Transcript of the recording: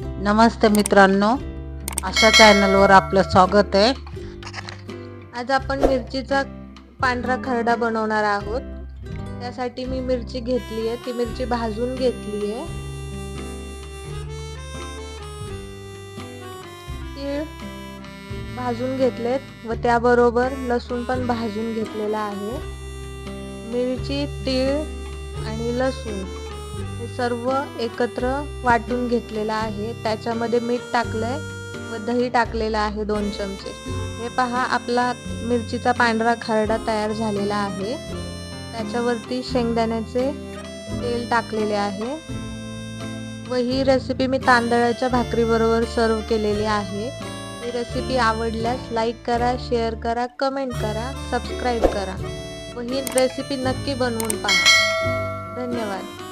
नमस्ते मित्रांनो, अशा चॅनलवर आपलं स्वागत आहे। आज आपण मिरचीचा पांढरा खरडा बनवणार आहोत। त्यासाठी मी मिरची घेतली आहे, ती मिरची भाजून घेतली आहे। तीळ भाजून घेतलेत व त्याबरोबर लसूण पण भाजून घेतलेला आहे। मिरची, तीळ आणि लसूण हे सर्व एकत्र वाटून घेतलेला आहे। त्याच्यामध्ये मीठ टाकलंय व दही टाकलेलं आहे 2 चमचे। हे पहा, आपला मिरचीचा पांढरा खरडा तयार झालेला आहे। त्याच्यावरती शेंगदाण्याचे तेल टाकलेले आहे व ही रेसिपी मी तांदळाच्या भाकरीबरोबर सर्व केलेली आहे। ही रेसिपी आवडल्यास लाईक करा, शेअर करा, कमेंट करा, सबस्क्राईब करा व ही रेसिपी नक्की बनवून पहा। धन्यवाद।